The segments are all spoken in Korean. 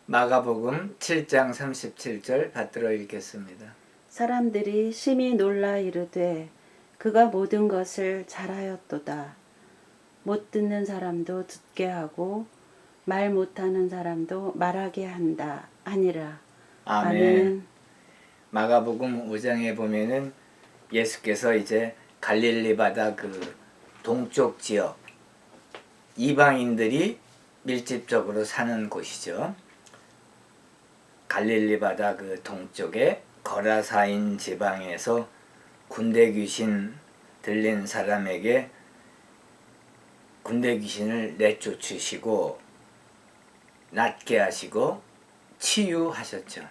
마가복음 7장 37절 받들어 읽겠습니다. 사람들이 심히 놀라 이르되 그가 모든 것을 잘하였도다. 못 듣는 사람도 듣게 하고 말 못하는 사람도 말하게 한다 하니라. 아멘. 마가복음 5장에 보면은 예수께서 이제 갈릴리 바다 그 동쪽 지역 이방인들이 밀집적으로 사는 곳이죠. 갈릴리 바다 그 동쪽에 거라사인 지방에서 군대 귀신 들린 사람에게 군대 귀신을 내쫓으시고 낫게 하시고 치유하셨죠.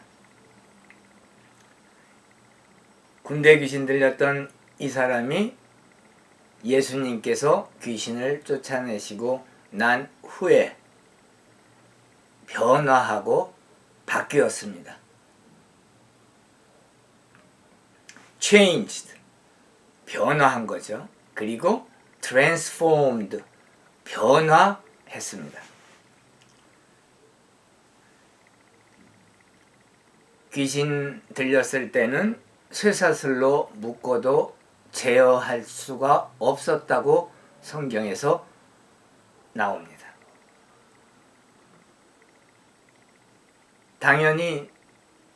군대 귀신 들렸던 이 사람이 예수님께서 귀신을 쫓아내시고 난 후에 변화하고 바뀌었습니다. changed, 변화한 거죠. 그리고 transformed, 변화했습니다. 귀신 들렸을 때는 쇠사슬로 묶어도 제어할 수가 없었다고 성경에서 나옵니다. 당연히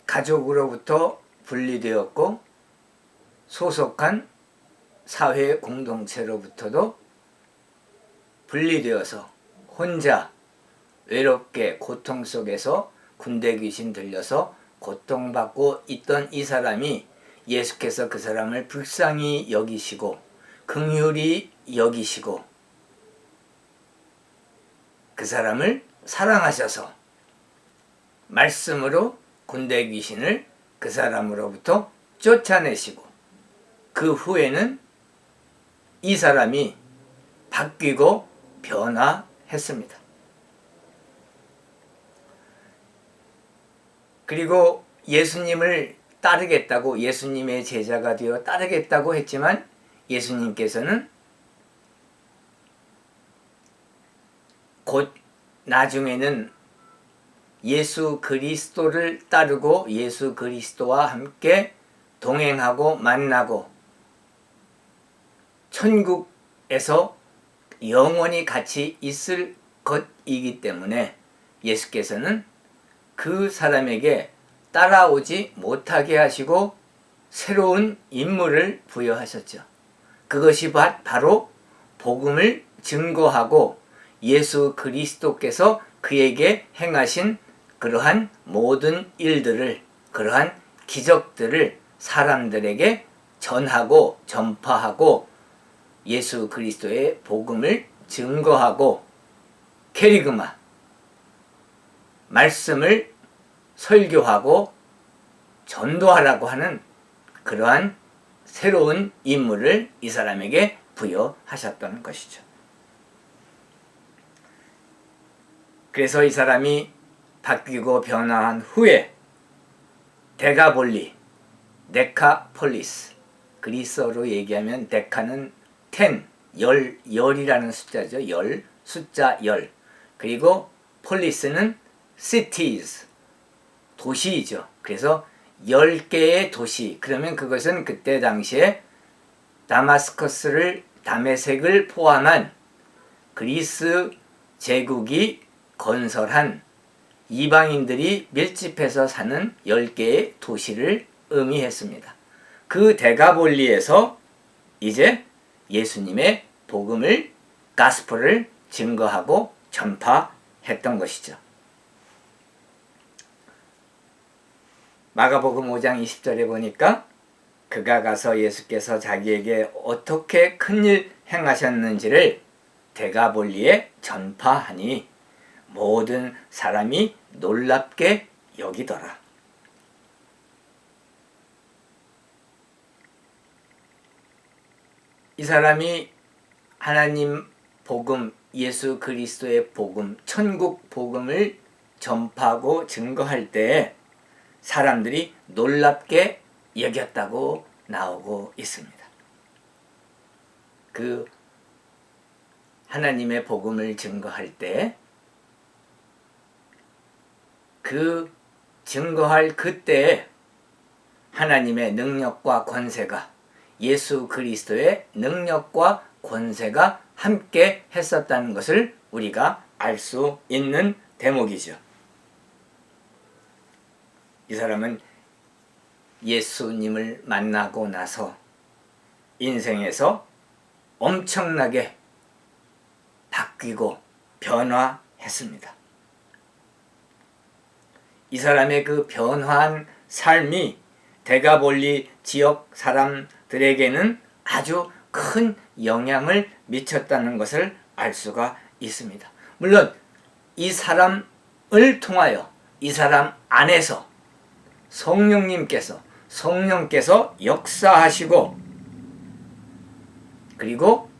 가족으로부터 분리되었고 소속한 사회 공동체로부터도 분리되어서 혼자 외롭게 고통 속에서 군대 귀신 들려서 고통받고 있던 이 사람이 예수께서 그 사람을 불쌍히 여기시고 긍휼히 여기시고 그 사람을 사랑하셔서 말씀으로 군대 귀신을 그 사람으로부터 쫓아내시고 그 후에는 이 사람이 바뀌고 변화했습니다. 그리고 예수님을 따르겠다고 예수님의 제자가 되어 따르겠다고 했지만 예수님께서는 곧 나중에는 예수 그리스도를 따르고 예수 그리스도와 함께 동행하고 만나고 천국에서 영원히 같이 있을 것이기 때문에 예수께서는 그 사람에게 따라오지 못하게 하시고 새로운 임무를 부여하셨죠. 그것이 바로 복음을 증거하고 예수 그리스도께서 그에게 행하신 그러한 모든 일들을, 그러한 기적들을 사람들에게 전하고 전파하고 예수 그리스도의 복음을 증거하고 캐리그마, 말씀을 설교하고 전도하라고 하는 그러한 새로운 임무를 이 사람에게 부여하셨던 것이죠. 그래서 이 사람이 바뀌고 변화한 후에 데가볼리, 데카폴리스, 그리스어로 얘기하면 데카는 10, 열이라는 숫자죠. 숫자 10. 그리고 폴리스는 cities, 도시이죠. 그래서 10개의 도시. 그러면 그것은 그때 당시에 다메섹을 포함한 그리스 제국이 건설한 이방인들이 밀집해서 사는 10개의 도시를 의미했습니다. 그 데가볼리에서 이제 예수님의 복음을, 가스펠을 증거하고 전파했던 것이죠. 마가복음 5장 20절에 보니까 그가 가서 예수께서 자기에게 어떻게 큰일 행하셨는지를 데가볼리에 전파하니 모든 사람이 놀랍게 여기더라. 이 사람이 하나님 복음, 예수 그리스도의 복음, 천국 복음을 전파하고 증거할 때 사람들이 놀랍게 여겼다고 나오고 있습니다. 그 하나님의 복음을 증거할 때 그 증거할 그때에 하나님의 능력과 권세가, 예수 그리스도의 능력과 권세가 함께 했었다는 것을 우리가 알 수 있는 대목이죠. 이 사람은 예수님을 만나고 나서 인생에서 엄청나게 바뀌고 변화했습니다. 이 사람의 그 변화한 삶이 데가볼리 지역 사람들에게는 아주 큰 영향을 미쳤다는 것을 알 수가 있습니다. 물론 이 사람을 통하여, 이 사람 안에서 성령께서 역사하시고, 그리고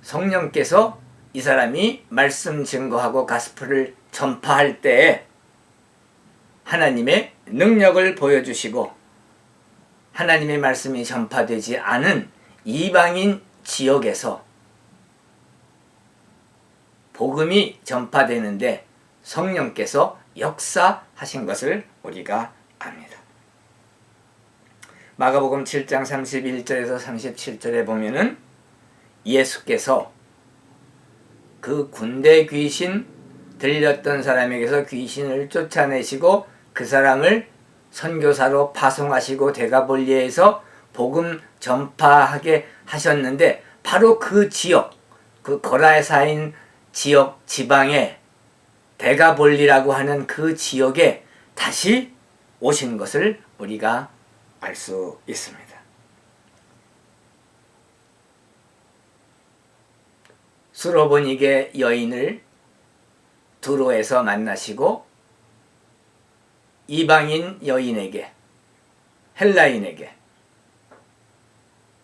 성령께서 이 사람이 말씀 증거하고 가스펠을 전파할 때에 하나님의 능력을 보여주시고, 하나님의 말씀이 전파되지 않은 이방인 지역에서 복음이 전파되는데 성령께서 역사하신 것을 우리가 압니다. 마가복음 7장 31절에서 37절에 보면은 예수께서 그 군대 귀신 들렸던 사람에게서 귀신을 쫓아내시고 그 사람을 선교사로 파송하시고 데가볼리에서 복음 전파하게 하셨는데, 바로 그 지역, 그 거라사인 지역 지방에 데가볼리라고 하는 그 지역에 다시 오신 것을 우리가 알 수 있습니다. 수로보니게 여인을 두로에서 만나시고 이방인 여인에게, 헬라인에게,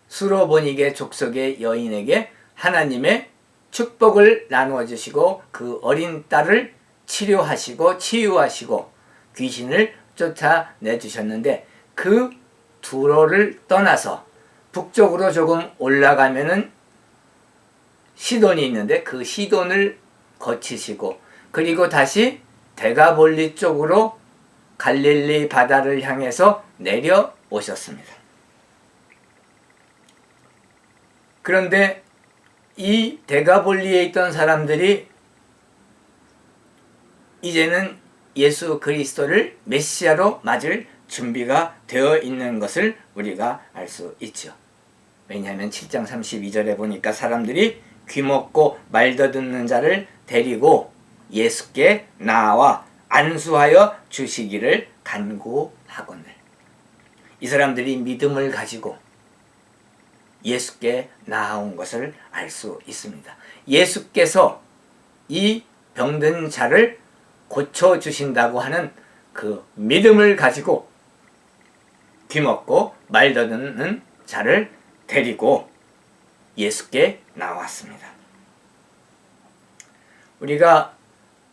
수로보니게 족속의 여인에게 하나님의 축복을 나누어 주시고 그 어린 딸을 치료하시고 치유하시고 귀신을 쫓아내 주셨는데, 그 두로를 떠나서 북쪽으로 조금 올라가면은 시돈이 있는데 그 시돈을 거치시고, 그리고 다시 데가볼리 쪽으로 갈릴리 바다를 향해서 내려오셨습니다. 그런데 이 데가볼리에 있던 사람들이 이제는 예수 그리스도를 메시아로 맞을 준비가 되어 있는 것을 우리가 알 수 있죠. 왜냐하면 7장 32절에 보니까 사람들이 귀먹고 말더듬는 자를 데리고 예수께 나와 안수하여 주시기를 간구하거늘. 이 사람들이 믿음을 가지고 예수께 나아온 것을 알 수 있습니다. 예수께서 이 병든 자를 고쳐주신다고 하는 그 믿음을 가지고 귀먹고 말더듬는 자를 데리고 예수께 나왔습니다. 우리가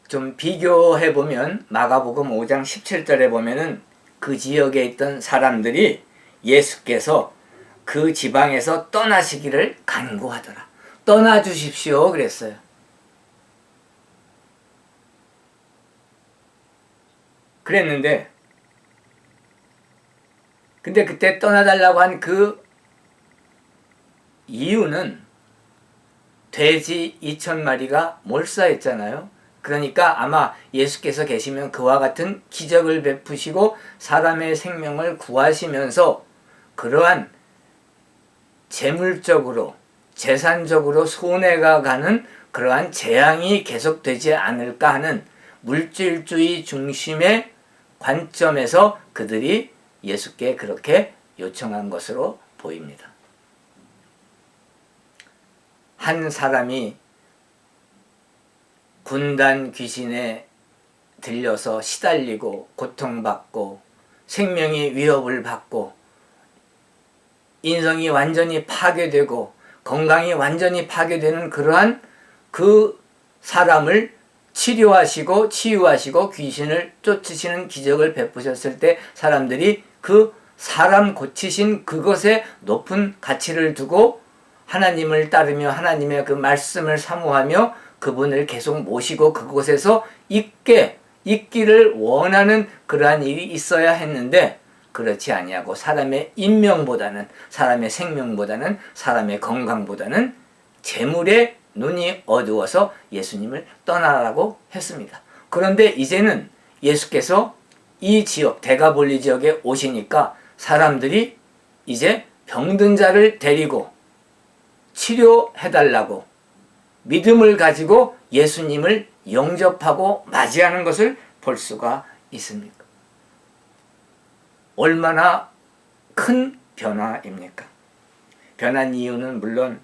좀 비교해 보면 마가복음 5장 17절에 보면은 그 지역에 있던 사람들이 예수께서 그 지방에서 떠나시기를 간구하더라. 떠나 주십시오 그랬어요. 그랬는데, 근데 그때 떠나달라고 한 그 이유는 돼지 2,000마리가 몰사했잖아요. 그러니까 아마 예수께서 계시면 그와 같은 기적을 베푸시고 사람의 생명을 구하시면서 그러한 재물적으로, 재산적으로 손해가 가는 그러한 재앙이 계속되지 않을까 하는 물질주의 중심의 관점에서 그들이 예수께 그렇게 요청한 것으로 보입니다. 한 사람이 군단 귀신에 들려서 시달리고 고통받고 생명이 위협을 받고 인성이 완전히 파괴되고 건강이 완전히 파괴되는 그러한 그 사람을 치료하시고 치유하시고 귀신을 쫓으시는 기적을 베푸셨을 때 사람들이 그 사람 고치신 그것에 높은 가치를 두고 하나님을 따르며 하나님의 그 말씀을 사모하며 그분을 계속 모시고 그곳에서 있게 있기를 원하는 그러한 일이 있어야 했는데 그렇지 아니하고 사람의 인명보다는, 사람의 생명보다는, 사람의 건강보다는 재물에 눈이 어두워서 예수님을 떠나라고 했습니다. 그런데 이제는 예수께서 이 지역, 대가볼리 지역에 오시니까 사람들이 이제 병든 자를 데리고 치료해달라고 믿음을 가지고 예수님을 영접하고 맞이하는 것을 볼 수가 있습니다. 얼마나 큰 변화입니까? 변한 이유는 물론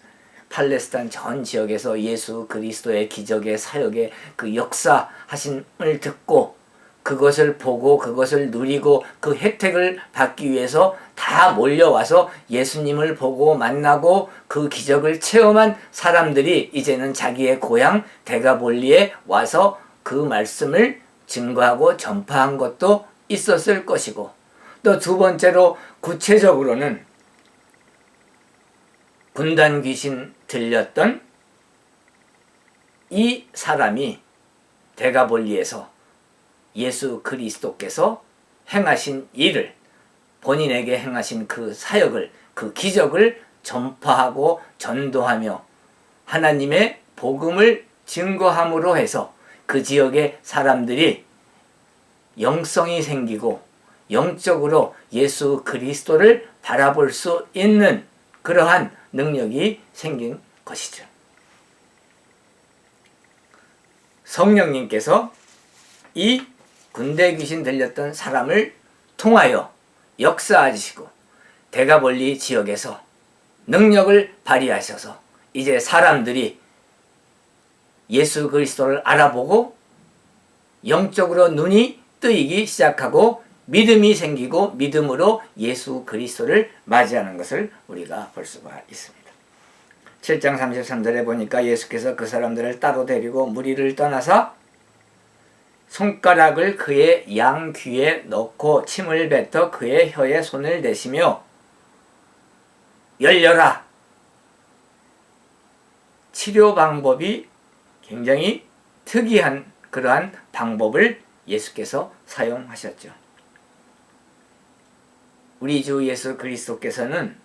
팔레스타인 전 지역에서 예수 그리스도의 기적의 사역의 그 역사하심을 듣고 그것을 보고 그것을 누리고 그 혜택을 받기 위해서 다 몰려와서 예수님을 보고 만나고 그 기적을 체험한 사람들이 이제는 자기의 고향 대가볼리에 와서 그 말씀을 증거하고 전파한 것도 있었을 것이고, 또 두 번째로 구체적으로는 군단 귀신 들렸던 이 사람이 대가볼리에서 예수 그리스도께서 행하신 일을, 본인에게 행하신 그 사역을, 그 기적을 전파하고 전도하며 하나님의 복음을 증거함으로 해서 그 지역의 사람들이 영성이 생기고 영적으로 예수 그리스도를 바라볼 수 있는 그러한 능력이 생긴 것이죠. 성령님께서 이 군대 귀신 들렸던 사람을 통하여 역사하시고 대가볼리 지역에서 능력을 발휘하셔서 이제 사람들이 예수 그리스도를 알아보고 영적으로 눈이 뜨이기 시작하고 믿음이 생기고 믿음으로 예수 그리스도를 맞이하는 것을 우리가 볼 수가 있습니다. 7장 33절에 보니까 예수께서 그 사람들을 따로 데리고 무리를 떠나서 손가락을 그의 양 귀에 넣고 침을 뱉어 그의 혀에 손을 대시며 열려라. 치료 방법이 굉장히 특이한 그러한 방법을 예수께서 사용하셨죠. 우리 주 예수 그리스도께서는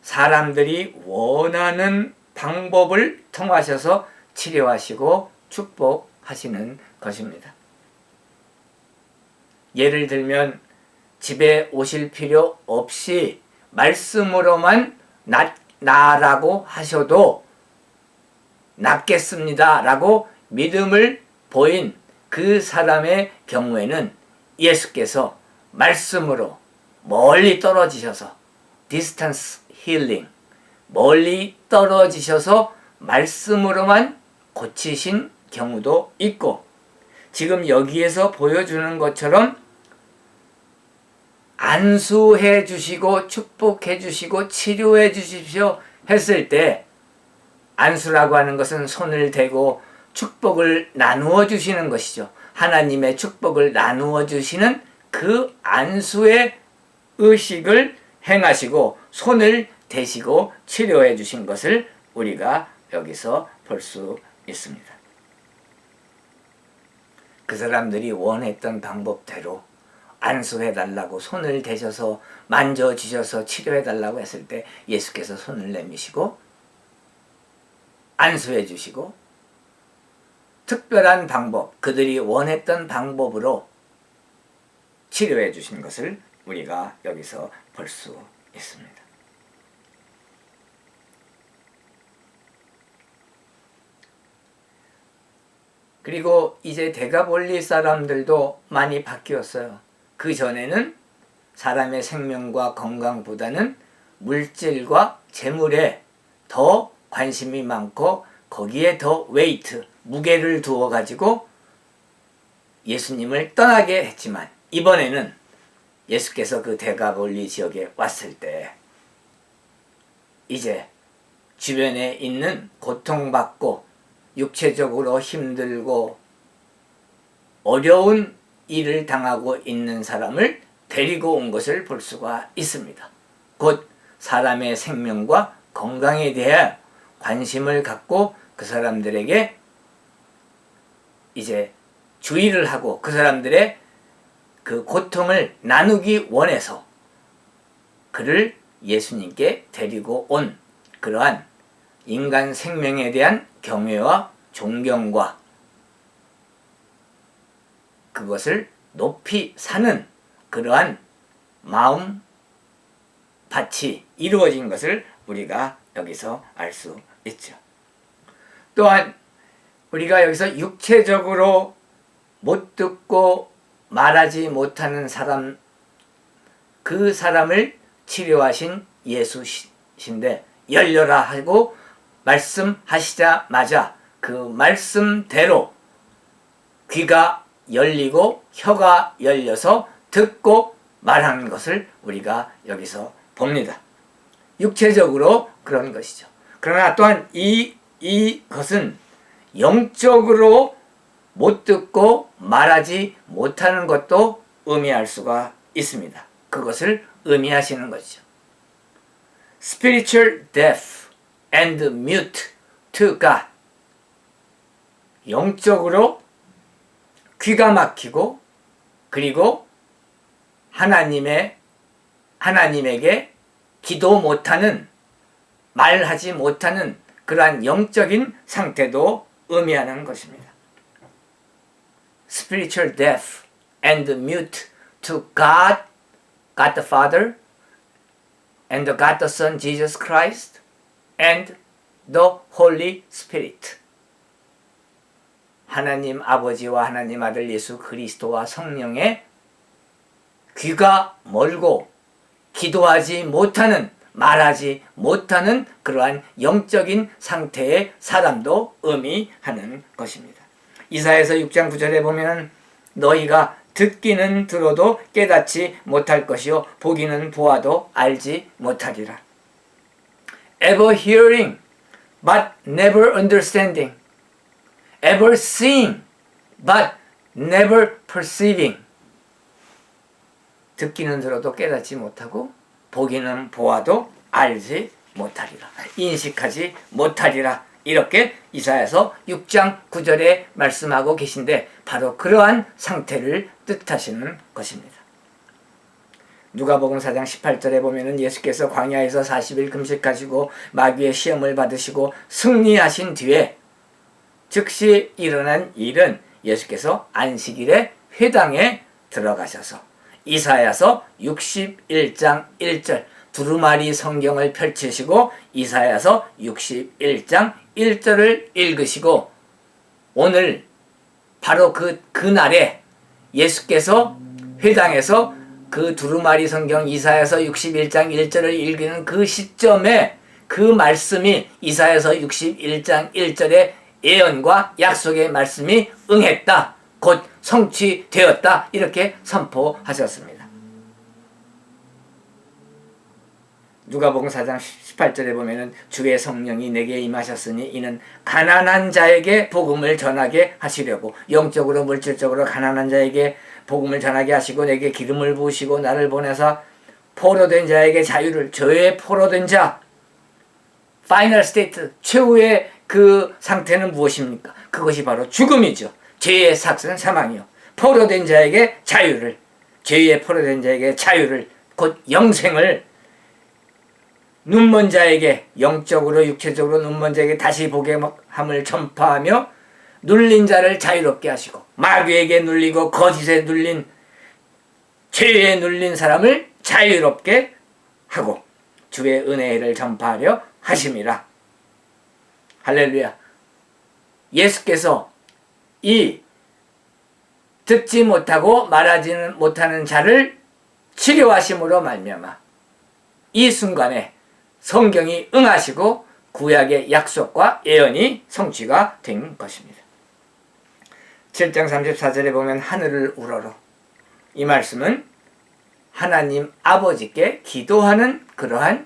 사람들이 원하는 방법을 통하셔서 치료하시고 축복하시는 것입니다. 예를 들면 집에 오실 필요 없이 말씀으로만 나라고 하셔도 낫겠습니다 라고 믿음을 보인 그 사람의 경우에는 예수께서 말씀으로 멀리 떨어지셔서 디스턴스 힐링, 멀리 떨어지셔서 말씀으로만 고치신 경우도 있고, 지금 여기에서 보여주는 것처럼 안수해 주시고 축복해 주시고 치료해 주십시오 했을 때, 안수라고 하는 것은 손을 대고 축복을 나누어 주시는 것이죠. 하나님의 축복을 나누어 주시는 그 안수의 의식을 행하시고 손을 대시고 치료해 주신 것을 우리가 여기서 볼 수 있습니다. 그 사람들이 원했던 방법대로 안수해달라고 손을 대셔서 만져주셔서 치료해달라고 했을 때 예수께서 손을 내미시고 안수해 주시고 특별한 방법, 그들이 원했던 방법으로 치료해 주신 것을 우리가 여기서 볼 수 있습니다. 그리고 이제 대가볼리 사람들도 많이 바뀌었어요. 그 전에는 사람의 생명과 건강보다는 물질과 재물에 더 관심이 많고 거기에 더 웨이트, 무게를 두어 가지고 예수님을 떠나게 했지만, 이번에는 예수께서 그 대가볼리 지역에 왔을 때 이제 주변에 있는 고통받고 육체적으로 힘들고 어려운 일을 당하고 있는 사람을 데리고 온 것을 볼 수가 있습니다. 곧 사람의 생명과 건강에 대해 관심을 갖고 그 사람들에게 이제 주의를 하고 그 사람들의 그 고통을 나누기 원해서 그를 예수님께 데리고 온 그러한 인간 생명에 대한 경외와 존경과 그것을 높이 사는 그러한 마음 밭이 이루어진 것을 우리가 여기서 알 수 있죠. 또한 우리가 여기서 육체적으로 못 듣고 말하지 못하는 사람, 그 사람을 치료하신 예수신데 열려라 하고 말씀하시자마자 그 말씀대로 귀가 열리고 혀가 열려서 듣고 말하는 것을 우리가 여기서 봅니다. 육체적으로 그런 것이죠. 그러나 또한 이것은 영적으로 못 듣고 말하지 못하는 것도 의미할 수가 있습니다. 그것을 의미하시는 것이죠. Spiritual deaf and mute to God. 영적으로 귀가 막히고 그리고 하나님에게 기도 못하는, 말하지 못하는 그러한 영적인 상태도 의미하는 것입니다. Spiritual deaf and mute to God, God the Father, and God the Son Jesus Christ, and the Holy Spirit. 하나님 아버지와 하나님 아들 예수 그리스도와 성령의 귀가 멀고 기도하지 못하는, 말하지 못하는 그러한 영적인 상태의 사람도 의미하는 것입니다. 이사야서 6장 9절에 보면 너희가 듣기는 들어도 깨닫지 못할 것이요 보기는 보아도 알지 못하리라. Ever hearing but never understanding. Ever seeing but never perceiving. 듣기는 들어도 깨닫지 못하고 보기는 보아도 알지 못하리라. 인식하지 못하리라. 이렇게 이사야서 6장 9절에 말씀하고 계신데 바로 그러한 상태를 뜻하시는 것입니다. 누가복음 4장 18절에 보면은 예수께서 광야에서 40일 금식하시고 마귀의 시험을 받으시고 승리하신 뒤에 즉시 일어난 일은 예수께서 안식일에 회당에 들어가셔서 이사야서 61장 1절 두루마리 성경을 펼치시고 이사야서 61장 1절을 읽으시고 오늘 바로 그날에 예수께서 회당에서 그 두루마리 성경 이사야서 61장 1절을 읽는 그 시점에 그 말씀이 이사야서 61장 1절의 예언과 약속의 말씀이 응했다. 곧 성취되었다. 이렇게 선포하셨습니다. 누가복음 4장 18절에 보면은 주의 성령이 내게 임하셨으니 이는 가난한 자에게 복음을 전하게 하시려고 영적으로 물질적으로 가난한 자에게 복음을 전하게 하시고 내게 기름을 부으시고 나를 보내사 포로된 자에게 자유를 죄에 포로된 자 파이널 스테이트 최후의 그 상태는 무엇입니까? 그것이 바로 죽음이죠. 죄의 삭은 사망이요. 포로된 자에게 자유를 죄에 포로된 자에게 자유를 곧 영생을 눈먼 자에게 영적으로 육체적으로 눈먼 자에게 다시 보게 함을 전파하며 눌린 자를 자유롭게 하시고 마귀에게 눌리고 거짓에 눌린 죄에 눌린 사람을 자유롭게 하고 주의 은혜를 전파하려 하심이라. 할렐루야. 예수께서 이 듣지 못하고 말하지는 못하는 자를 치료하심으로 말미암아 이 순간에 성경이 응하시고 구약의 약속과 예언이 성취가 된 것입니다. 7장 34절에 보면 하늘을 우러러 이 말씀은 하나님 아버지께 기도하는 그러한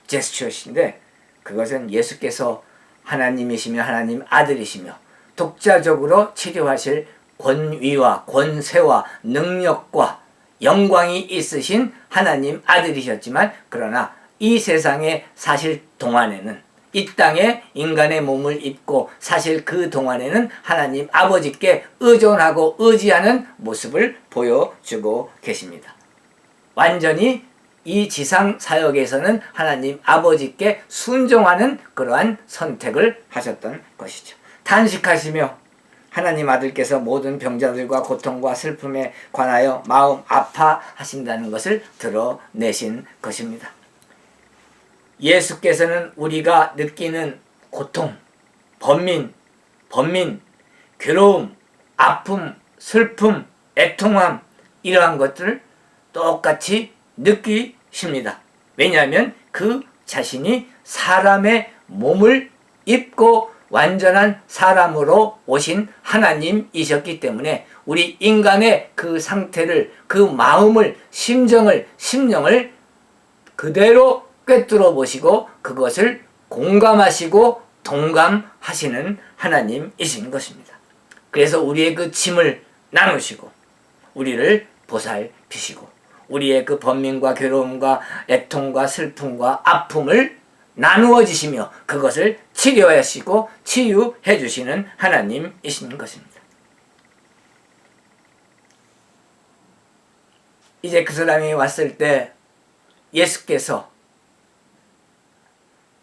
제스처신데 그것은 예수께서 하나님이시며 하나님 아들이시며 독자적으로 치료하실 권위와 권세와 능력과 영광이 있으신 하나님 아들이셨지만 그러나 이 세상에 사실 동안에는 이 땅에 인간의 몸을 입고 사실 그 동안에는 하나님 아버지께 의존하고 의지하는 모습을 보여주고 계십니다. 완전히 이 지상 사역에서는 하나님 아버지께 순종하는 그러한 선택을 하셨던 것이죠. 탄식하시며 하나님 아들께서 모든 병자들과 고통과 슬픔에 관하여 마음 아파하신다는 것을 드러내신 것입니다. 예수께서는 우리가 느끼는 고통, 번민, 괴로움, 아픔, 슬픔, 애통함 이러한 것들을 똑같이 느끼십니다. 왜냐하면 그 자신이 사람의 몸을 입고 완전한 사람으로 오신 하나님이셨기 때문에 우리 인간의 그 상태를, 그 마음을, 심령을 그대로 꿰뚫어 보시고 그것을 공감하시고 동감하시는 하나님이신 것입니다. 그래서 우리의 그 짐을 나누시고 우리를 보살피시고 우리의 그 번민과 괴로움과 애통과 슬픔과 아픔을 나누어 주시며 그것을 치료하시고 치유해 주시는 하나님이신 것입니다. 이제 그 사람이 왔을 때 예수께서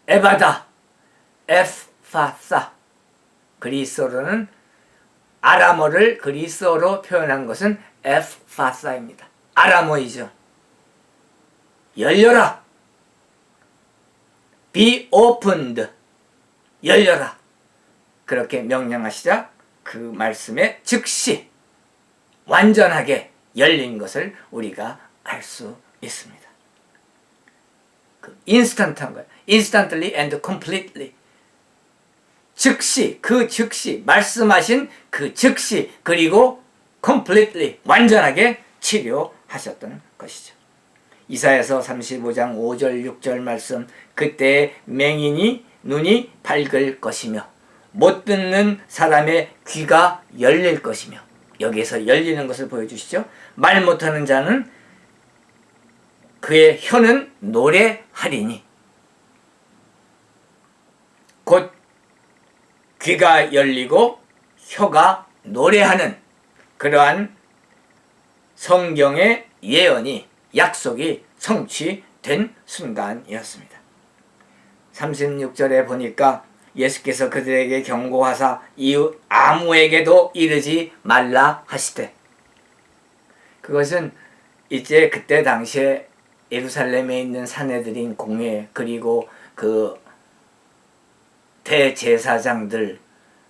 에바다, 에파사, 그리스어로는 아람어를 그리스어로 표현한 것은 에파사입니다. 아람어이죠. 열려라. Be opened. 열려라. 그렇게 명령하시자 그 말씀에 즉시 완전하게 열린 것을 우리가 알 수 있습니다. 그 인스턴트한 거예요. Instantly and completely. 즉시, 그 즉시, 말씀하신 그 즉시, 그리고 completely, 완전하게 치료하셨던 것이죠. 이사야서 35장 5절 6절 말씀, 그때 맹인이 눈이 밝을 것이며 못 듣는 사람의 귀가 열릴 것이며, 여기에서 열리는 것을 보여주시죠. 말 못하는 자는 그의 혀는 노래하리니, 곧 귀가 열리고 혀가 노래하는 그러한 성경의 예언이, 약속이 성취된 순간이었습니다. 36절에 보니까 예수께서 그들에게 경고하사 이웃 아무에게도 이르지 말라 하시되, 그것은 이제 그때 당시에 예루살렘에 있는 사내들인 공회, 그리고 그 대제사장들,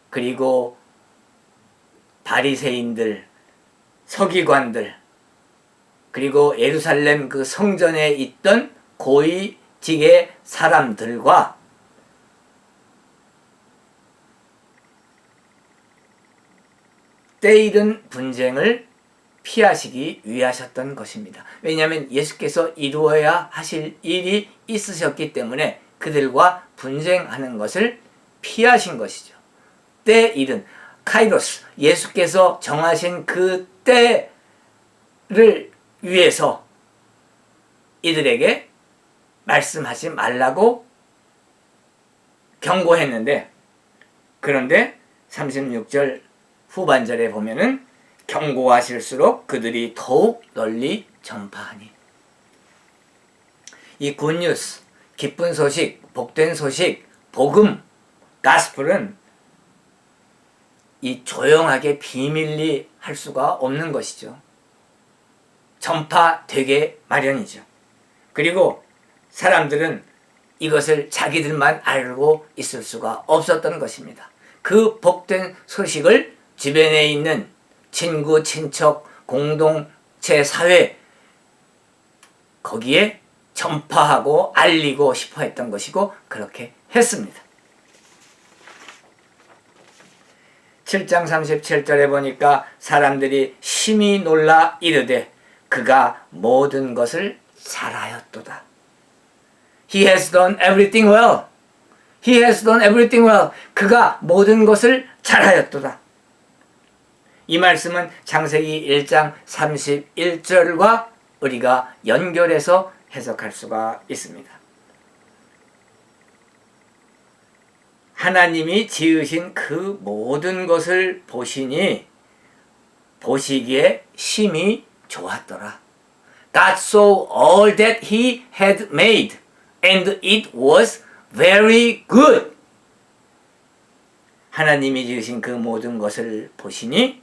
그리고 바리새인들, 서기관들, 그리고 예루살렘 그 성전에 있던 고위직의 사람들과 때이른 분쟁을 피하시기 위하셨던 것입니다. 왜냐하면 예수께서 이루어야 하실 일이 있으셨기 때문에 그들과 분쟁하는 것을 피하신 것이죠. 때이른, 카이로스, 예수께서 정하신 그 때를 위해서 이들에게 말씀하지 말라고 경고했는데, 그런데 36절 후반절에 보면은 경고하실수록 그들이 더욱 널리 전파하니, 이 굿뉴스, 기쁜 소식, 복된 소식, 복음, 가스펠은 이 조용하게 비밀리 할 수가 없는 것이죠. 전파되게 마련이죠. 그리고 사람들은 이것을 자기들만 알고 있을 수가 없었던 것입니다. 그 복된 소식을 주변에 있는 친구, 친척, 공동체, 사회, 거기에 전파하고 알리고 싶어 했던 것이고 그렇게 했습니다. 7장 37절에 보니까 사람들이 심히 놀라 이르되 그가 모든 것을 잘하였도다. He has done everything well. He has done everything well. 그가 모든 것을 잘하였도다. 이 말씀은 창세기 1장 31절과 우리가 연결해서 해석할 수가 있습니다. 하나님이 지으신 그 모든 것을 보시니 보시기에 심히 좋았더라. God saw all that he had made, and it was very good. 하나님이 지으신 그 모든 것을 보시니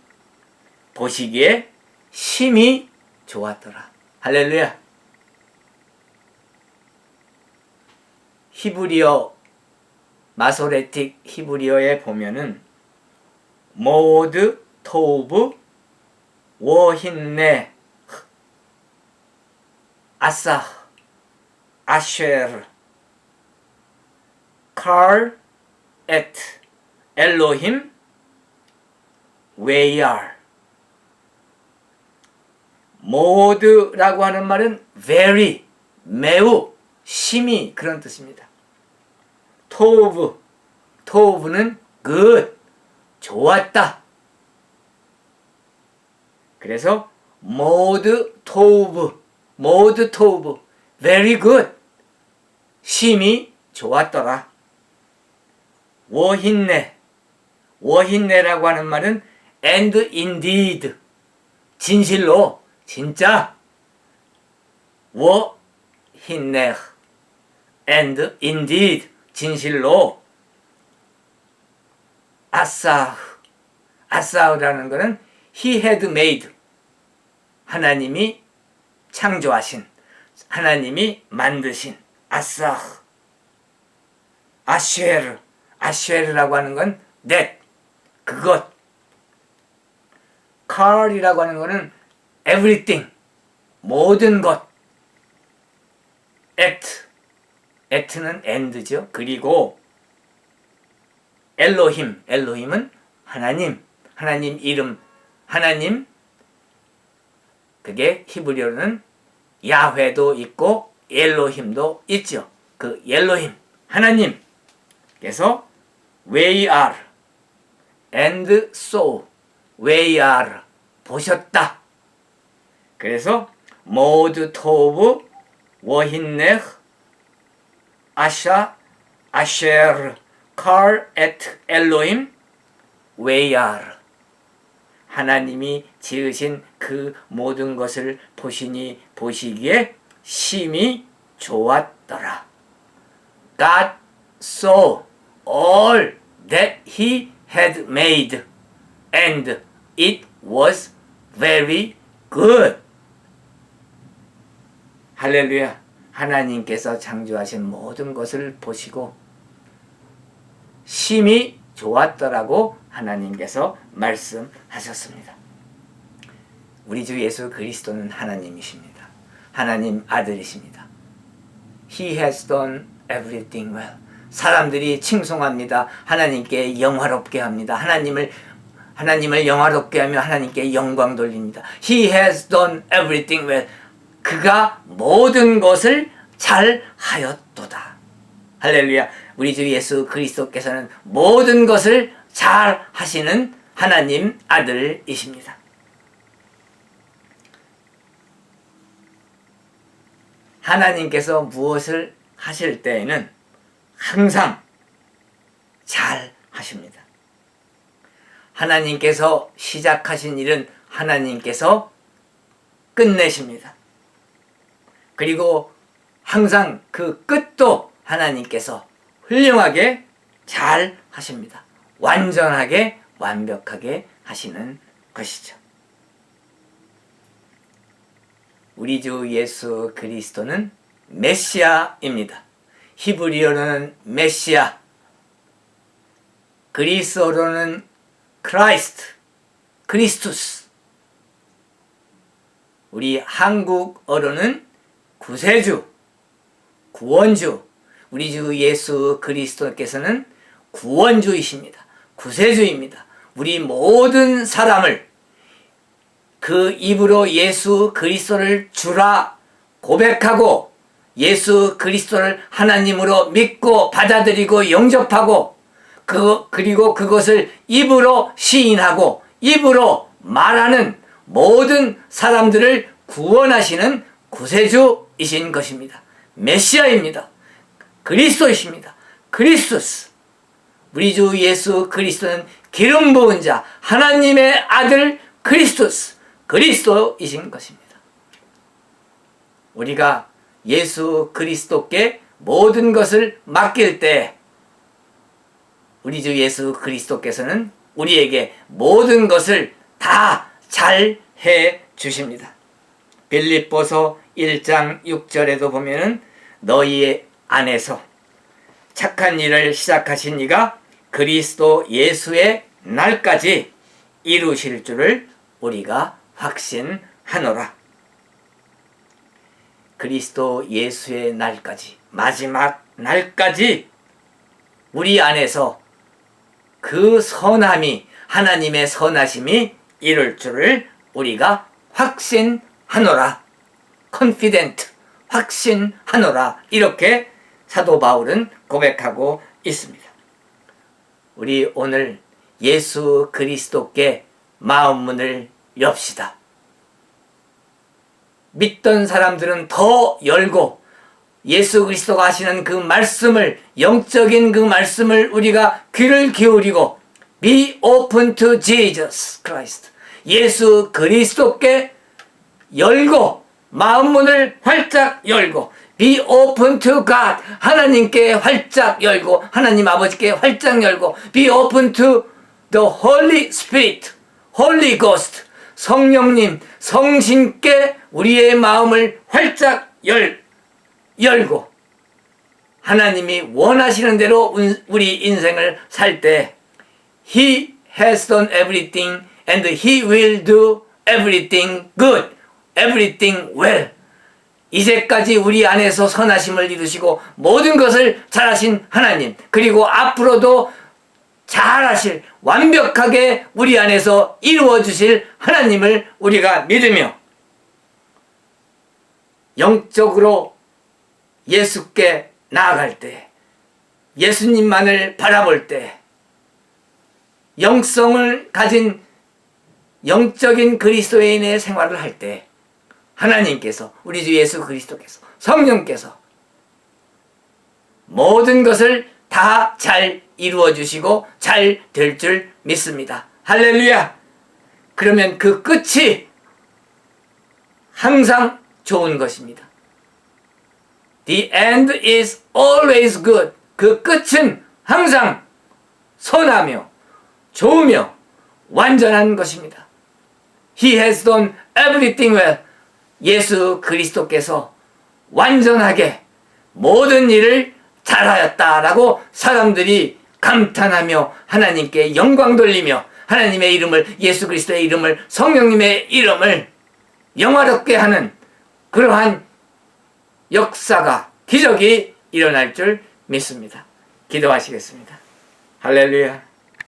보시기에 심히 좋았더라. 할렐루야. 히브리어, 마소레틱 히브리어에 보면은 모드 토브 워힌네 아사 아쉐르 칼 에트 엘로힘 웨이알. 모드라고 하는 말은 very, 매우, 심히 그런 뜻입니다. 토브는 good, 좋았다. 그래서 모드 토브, very good, 심히 좋았더라. 워힌네라고 하는 말은 and indeed, 진실로, 진짜. 워힌네 and indeed, 진실로. 아사흐라는 것은 he had made, 하나님이 창조하신, 하나님이 만드신. 아사흐. 아쉐르라고 하는 건 that, 그것. 칼이라고 하는 것은 everything, 모든 것. at는 and죠. 그리고 엘로힘은 하나님 이름, 하나님. 그게 히브리어로는 야훼도 있고 엘로힘도 있죠. 그 엘로힘, 하나님. 그래서 where and saw, where 보셨다. 그래서 모드 토브 워힌네 아쉐르 칼 에트 엘로힘 where. 하나님이 지으신 그 모든 것을 보시니 보시기에 심히 좋았더라. God saw all that he had made, and it was very good. 할렐루야. 하나님께서 창조하신 모든 것을 보시고 심히 좋았더라고 하나님께서 말씀하셨습니다. 우리 주 예수 그리스도는 하나님이십니다. 하나님 아들이십니다. He has done everything well. 사람들이 칭송합니다. 하나님께 영화롭게 합니다. 하나님을 영화롭게 하며 하나님께 영광 돌립니다. He has done everything well. 그가 모든 것을 잘 하였도다. 할렐루야. 우리 주 예수 그리스도께서는 모든 것을 잘 하시는 하나님 아들이십니다. 하나님께서 무엇을 하실 때에는 항상 잘 하십니다. 하나님께서 시작하신 일은 하나님께서 끝내십니다. 그리고 항상 그 끝도 하나님께서 훌륭하게 잘 하십니다. 완전하게, 완벽하게 하시는 것이죠. 우리 주 예수 그리스도는 메시아입니다. 히브리어로는 메시아, 그리스어로는 크라이스트, 크리스투스, 우리 한국어로는 구세주, 구원주. 우리 주 예수 그리스도께서는 구원주이십니다. 구세주입니다. 우리 모든 사람을 그 입으로 예수 그리스도를 주라 고백하고 예수 그리스도를 하나님으로 믿고 받아들이고 영접하고 그리고 그것을 입으로 시인하고 입으로 말하는 모든 사람들을 구원하시는 구세주이신 것입니다. 메시아입니다. 그리스도이십니다. 그리스도스. 우리 주 예수 그리스도는 기름 부은 자, 하나님의 아들 그리스도이신 것입니다. 우리가 예수 그리스도께 모든 것을 맡길 때 우리 주 예수 그리스도께서는 우리에게 모든 것을 다 잘 해 주십니다. 빌립보서 1장 6절에도 보면은 너희 안에서 착한 일을 시작하신 이가 그리스도 예수의 날까지 이루실 줄을 우리가 확신하노라. 그리스도 예수의 날까지, 마지막 날까지 우리 안에서 그 선함이, 하나님의 선하심이 이룰 줄을 우리가 확신하노라. confident, 확신하노라. 이렇게 사도 바울은 고백하고 있습니다. 우리 오늘 예수 그리스도께 마음 문을 엽시다. 믿던 사람들은 더 열고 예수 그리스도가 하시는 그 말씀을, 영적인 그 말씀을 우리가 귀를 기울이고 Be open to Jesus Christ. 예수 그리스도께 열고 마음 문을 활짝 열고 Be open to God. 하나님께 활짝 열고 하나님 아버지께 활짝 열고 Be open to the Holy Spirit, Holy Ghost. 성령님, 성신께 우리의 마음을 활짝 열고 하나님이 원하시는 대로 우리 인생을 살 때 He has done everything and He will do everything good, everything well. 이제까지 우리 안에서 선하심을 이루시고 모든 것을 잘하신 하나님, 그리고 앞으로도 잘하실, 완벽하게 우리 안에서 이루어 주실 하나님을 우리가 믿으며 영적으로 예수께 나아갈 때, 예수님만을 바라볼 때, 영성을 가진 영적인 그리스도인의 생활을 할 때 하나님께서, 우리 주 예수 그리스도께서, 성령께서 모든 것을 다 잘 이루어 주시고 잘 될 줄 믿습니다. 할렐루야! 그러면 그 끝이 항상 좋은 것입니다. The end is always good. 그 끝은 항상 선하며 좋으며 완전한 것입니다. He has done everything well. 예수 그리스도께서 완전하게 모든 일을 잘하였다라고 사람들이 감탄하며 하나님께 영광 돌리며 하나님의 이름을, 예수 그리스도의 이름을, 성령님의 이름을 영화롭게 하는 그러한 역사가, 기적이 일어날 줄 믿습니다. 기도하시겠습니다. 할렐루야.